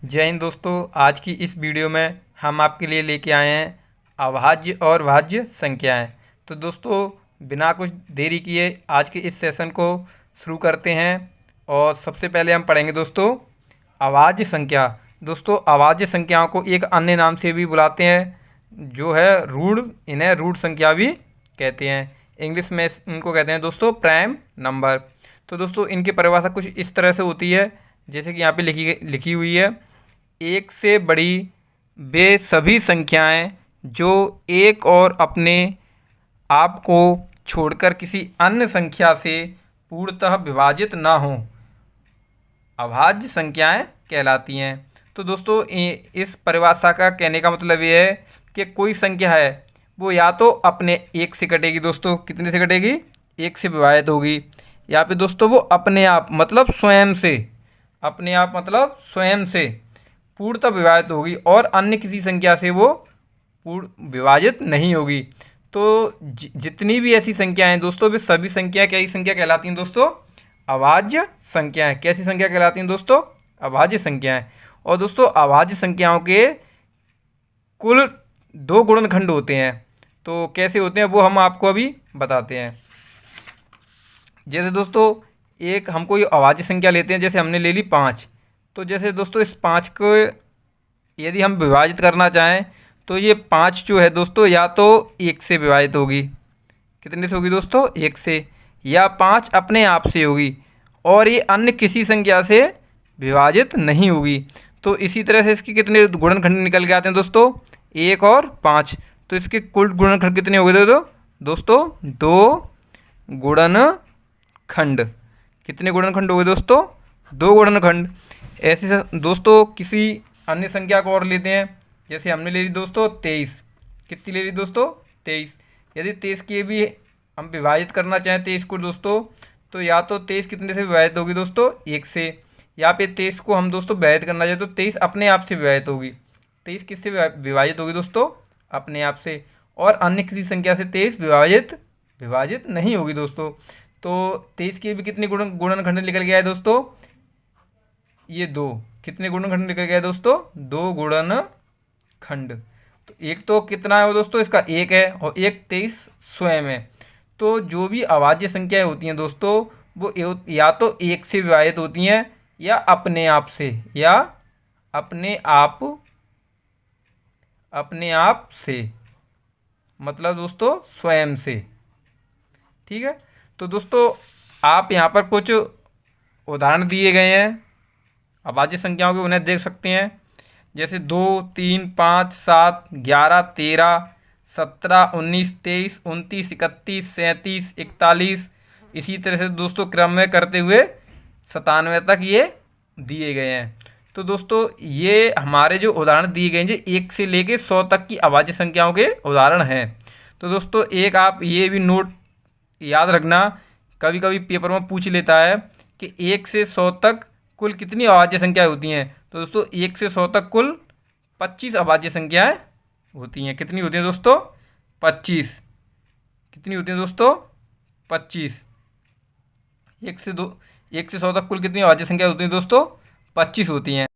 जय हिंद दोस्तों। आज की इस वीडियो में हम आपके लिए लेके आए हैं अभाज्य और भाज्य संख्याएं। तो दोस्तों बिना कुछ देरी किए आज के इस सेशन को शुरू करते हैं। और सबसे पहले हम पढ़ेंगे दोस्तों अभाज्य संख्या। दोस्तों अभाज्य संख्याओं को एक अन्य नाम से भी बुलाते हैं जो है रूट। इन्हें रूट संख्या भी कहते हैं। इंग्लिश में इनको कहते हैं दोस्तों प्राइम नंबर। तो दोस्तों इनकी परिभाषा कुछ इस तरह से होती है जैसे कि यहाँ पे लिखी हुई है। एक से बड़ी वे सभी संख्याएं जो एक और अपने आप को छोड़कर किसी अन्य संख्या से पूर्णतः विभाजित ना हों अभाज्य संख्याएं कहलाती हैं। तो दोस्तों इस परिभाषा का कहने का मतलब ये है कि कोई संख्या है वो या तो अपने एक से कटेगी, दोस्तों कितने से कटेगी, एक से विभाजित होगी, या फिर दोस्तों वो अपने आप मतलब स्वयं से, अपने आप मतलब स्वयं से पूर्णतः विभाजित होगी और अन्य किसी संख्या से वो पूर्ण विभाजित नहीं होगी। तो जितनी भी ऐसी संख्याएं हैं दोस्तों वे सभी संख्या कैसी संख्या कहलाती हैं दोस्तों, अभाज्य संख्याएं। कैसी संख्या कहलाती हैं दोस्तों, अभाज्य संख्याएं। और दोस्तों अभाज्य संख्याओं के कुल 2 गुणनखंड होते हैं। तो कैसे होते हैं वो हम आपको अभी बताते हैं। जैसे दोस्तों एक हम कोई अभाज्य संख्या लेते हैं, जैसे हमने ले ली 5। तो जैसे दोस्तों इस 5 को यदि हम विभाजित करना चाहें तो ये 5 जो है दोस्तों या तो 1 से विभाजित होगी, कितने से होगी दोस्तों, 1 से, या 5 अपने आप से होगी और ये अन्य किसी संख्या से विभाजित नहीं होगी। तो इसी तरह से इसके कितने गुणनखंड निकल के आते हैं दोस्तों, 1 और 5। तो इसके कुल गुणनखंड कितने हो गए दोस्तों 2 गुणनखंड। कितने गुणनखंड हो गए दोस्तों, 2 गुणनखंड। ऐसे दोस्तों किसी अन्य संख्या को और लेते हैं। जैसे हमने ले ली दोस्तों 23। कितनी ले ली दोस्तों, 23। यदि 23 की भी हम विभाजित करना चाहें 23 को दोस्तों, तो या तो 23 कितने से विभाजित होगी दोस्तों, 1 से, या फिर 23 को हम दोस्तों विभाजित करना चाहें तो 23 अपने आप से विभाजित होगी। 23 किससे विभाजित होगी दोस्तों, अपने आप से, और अन्य किसी संख्या से 23 विभाजित नहीं होगी दोस्तों। तो 23 की भी कितने गुणनखंड निकल गया है दोस्तों, ये 2। कितने गुणनखंड निकल गया है दोस्तों, 2 गुणनखंड। तो एक तो कितना है वो दोस्तों, इसका 1 है और एक 23 स्वयं है। तो जो भी अभाज्य संख्याएं होती हैं दोस्तों वो या तो 1 से विभाजित होती हैं या अपने आप से, या अपने आप से मतलब दोस्तों स्वयं से। ठीक है। तो दोस्तों आप यहाँ पर कुछ उदाहरण दिए गए हैं अभाज्य संख्याओं के, उन्हें देख सकते हैं। जैसे 2, 3, 5, 7, 11, 13, 17, 19, 23, 29, 31, 37, 41, इसी तरह से दोस्तों क्रम में करते हुए 97 तक ये दिए गए हैं। तो दोस्तों ये हमारे जो उदाहरण दिए गए हैं 1 से लेके 100 तक की अभाज्य संख्याओं के उदाहरण हैं। तो दोस्तों एक आप ये भी नोट याद रखना, कभी कभी पेपर में पूछ लेता है कि 1 से 100 तक कुल कितनी अभाज्य संख्याएं होती हैं। तो दोस्तों 1 से 100 तक कुल 25 अभाज्य संख्याएं होती हैं। कितनी होती हैं दोस्तों, 25। कितनी होती हैं दोस्तों, 25। 1 से 100 तक कुल कितनी अभाज्य संख्या होती हैं दोस्तों, 25 होती हैं।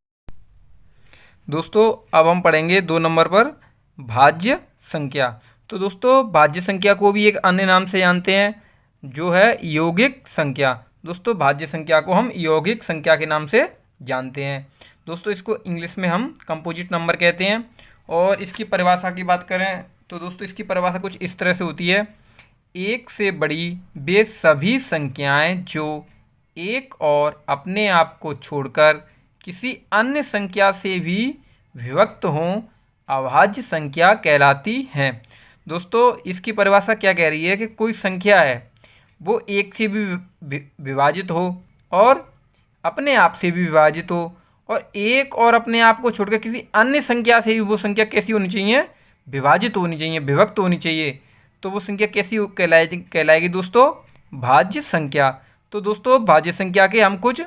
दोस्तों अब हम पढ़ेंगे 2 नंबर पर भाज्य संख्या। तो दोस्तों भाज्य संख्या को भी एक अन्य नाम से जानते हैं जो है यौगिक संख्या। दोस्तों भाज्य संख्या को हम यौगिक संख्या के नाम से जानते हैं। दोस्तों इसको इंग्लिश में हम कंपोजिट नंबर कहते हैं। और इसकी परिभाषा की बात करें तो दोस्तों इसकी परिभाषा कुछ इस तरह से होती है। एक से बड़ी वे सभी संख्याएं जो एक और अपने आप को छोड़कर किसी अन्य संख्या से भी विभक्त हों अभाज्य संख्या कहलाती हैं। दोस्तों इसकी परिभाषा क्या कह रही है कि कोई संख्या है वो 1 से भी विभाजित हो और अपने आप से भी विभाजित हो, और एक और अपने आप को छोड़कर किसी अन्य संख्या से भी वो संख्या कैसी होनी चाहिए, विभाजित होनी चाहिए, विभक्त होनी चाहिए। तो वो संख्या कैसी कहलाएगी दोस्तों, भाज्य संख्या। तो दोस्तों भाज्य संख्या के हम कुछ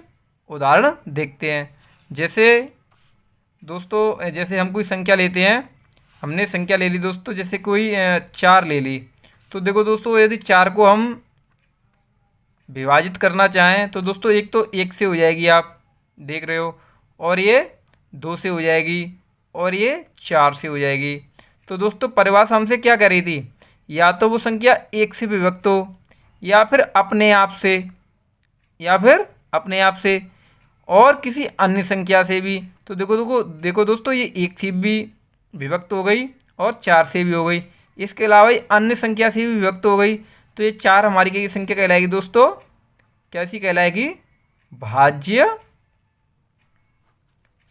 उदाहरण देखते हैं। जैसे दोस्तों जैसे हम कोई संख्या लेते हैं, हमने संख्या ले ली दोस्तों, जैसे कोई 4 ले ली। तो देखो दोस्तों यदि 4 को हम विभाजित करना चाहें तो दोस्तों एक तो 1 से हो जाएगी, आप देख रहे हो, और ये 2 से हो जाएगी और ये 4 से हो जाएगी। तो दोस्तों परिभाषा हमसे क्या कर रही थी, या तो वो संख्या 1 से विभक्त हो या फिर अपने आप से, या फिर अपने आप से और किसी अन्य संख्या से भी। तो देखो देखो देखो दोस्तों, ये 1 से भी विभक्त हो गई और 4 से भी हो गई, इसके अलावा ये अन्य संख्या से भी विभक्त हो गई। तो ये 4 हमारी की संख्या कहलाएगी दोस्तों, कैसी कहलाएगी, भाज्य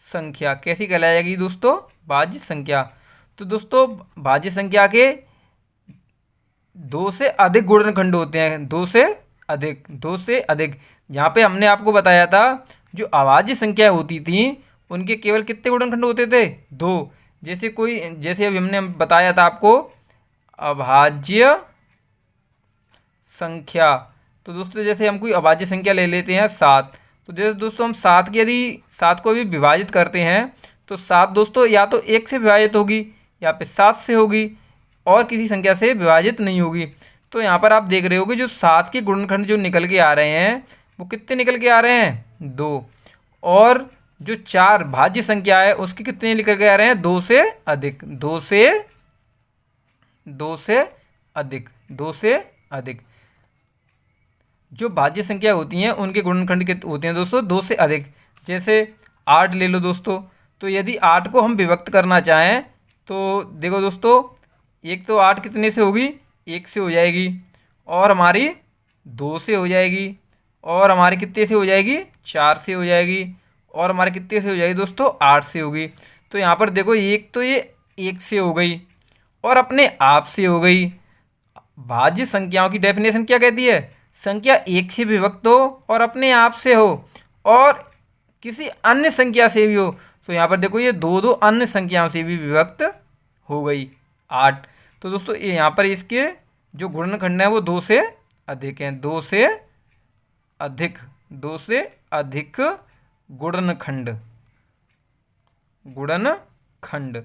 संख्या। कैसी कहलाएगी दोस्तों, भाज्य संख्या। तो दोस्तों भाज्य संख्या के 2 से अधिक गुणनखंड होते हैं, 2 से अधिक, 2 से अधिक। यहाँ पे हमने आपको बताया था जो अभाज्य संख्या होती थी उनके केवल कितने गुणनखंड होते थे, 2। जैसे अभी हमने बताया था आपको अभाज्य संख्या। तो दोस्तों जैसे हम कोई अभाज्य संख्या ले लेते हैं 7, तो जैसे दोस्तों हम 7 की यदि 7 को भी विभाजित करते हैं तो 7 दोस्तों या तो 1 से विभाजित होगी या फिर 7 से होगी और किसी संख्या से विभाजित नहीं होगी। तो यहाँ पर आप देख रहे हो कि जो 7 के गुणनखंड जो निकल के आ रहे हैं वो कितने निकल के आ रहे हैं, 2। और जो 4 भाज्य संख्या है उसके कितने निकल के आ रहे हैं, 2 से अधिक, 2 से अधिक, 2 से अधिक। जो भाज्य संख्या होती हैं उनके गुणनखंड के होते हैं दोस्तों 2 से अधिक। जैसे 8 ले लो दोस्तों, तो यदि 8 को हम विभक्त करना चाहें तो देखो दोस्तों, एक तो 8 कितने से होगी, 1 से हो जाएगी और हमारी 2 से हो जाएगी और हमारी कितने से हो जाएगी, 4 से हो जाएगी और हमारे कितने से हो जाएगी दोस्तों, 8 से होगी। तो यहाँ पर देखो एक तो ये 1 से हो गई और अपने आप से हो गई। भाज्य संख्याओं की डेफिनेशन क्या कहती है, संख्या 1 से विभक्त हो और अपने आप से हो और किसी अन्य संख्या से भी हो। तो यहाँ पर देखो ये 2 अन्य संख्याओं से भी विभक्त हो गई, 8। तो दोस्तों ये यहाँ पर इसके जो गुणनखंड है वो 2 से अधिक हैं, 2 से अधिक, 2 से अधिक गुणनखंड, गुणनखंड।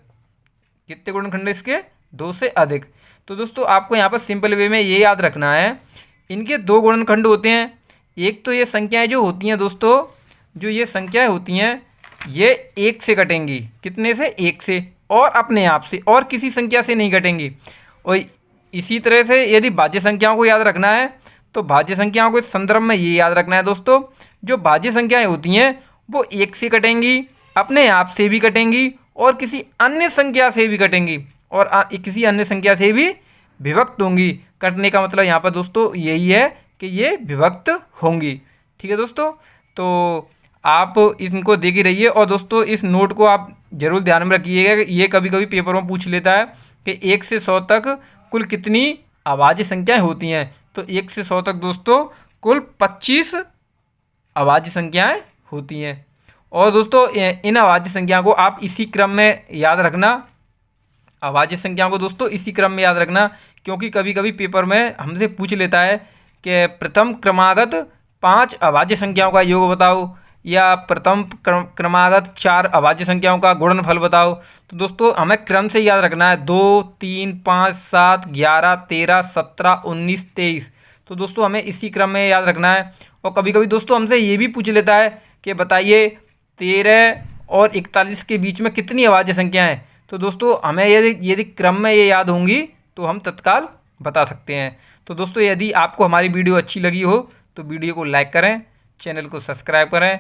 कितने गुणनखंड इसके, 2 से अधिक। तो दोस्तों आपको यहाँ पर सिंपल वे में ये याद रखना है, इनके 2 गुणनखंड होते हैं। एक तो ये संख्याएं जो होती हैं दोस्तों, जो ये संख्याएं होती हैं ये 1 से कटेंगी, कितने से, 1 से और अपने आप से और किसी संख्या से नहीं कटेंगी। और इसी तरह से यदि भाज्य संख्याओं को याद रखना है तो भाज्य संख्याओं के संदर्भ में ये याद रखना है दोस्तों, जो भाज्य संख्याएं होती हैं वो 1 से कटेंगी, अपने आप से भी कटेंगी और किसी अन्य संख्या से भी कटेंगी और किसी अन्य संख्या से भी विभक्त होंगी। कटने का मतलब यहाँ पर दोस्तों यही है कि ये विभक्त होंगी। ठीक है दोस्तों, तो आप इनको देख ही रहिए और दोस्तों इस नोट को आप ज़रूर ध्यान में रखिएगा, ये कभी कभी पेपर में पूछ लेता है कि 1 से 100 तक कुल कितनी अभाज्य संख्याएं होती हैं। तो 1 से 100 तक दोस्तों कुल 25 अभाज्य संख्याएं होती हैं। और दोस्तों इन अभाज्य संख्याओं को आप इसी क्रम में याद रखना, अभाज्य संख्याओं को दोस्तों इसी क्रम में याद रखना, क्योंकि कभी कभी पेपर में हमसे पूछ लेता है कि प्रथम क्रमागत 5 अभाज्य संख्याओं का योग बताओ या प्रथम क्रमागत 4 अभाज्य संख्याओं का गुणनफल बताओ। तो दोस्तों हमें क्रम से याद रखना है, 2, 3, 5, 7, 11, 13, 17, 19, 23। तो दोस्तों हमें इसी क्रम में याद रखना है। और कभी कभी दोस्तों हमसे ये भी पूछ लेता है कि बताइए 13 और 41 के बीच में कितनी अभाज्य संख्या हैं। तो दोस्तों हमें यदि क्रम में ये याद होंगी तो हम तत्काल बता सकते हैं। तो दोस्तों यदि आपको हमारी वीडियो अच्छी लगी हो तो वीडियो को लाइक करें, चैनल को सब्सक्राइब करें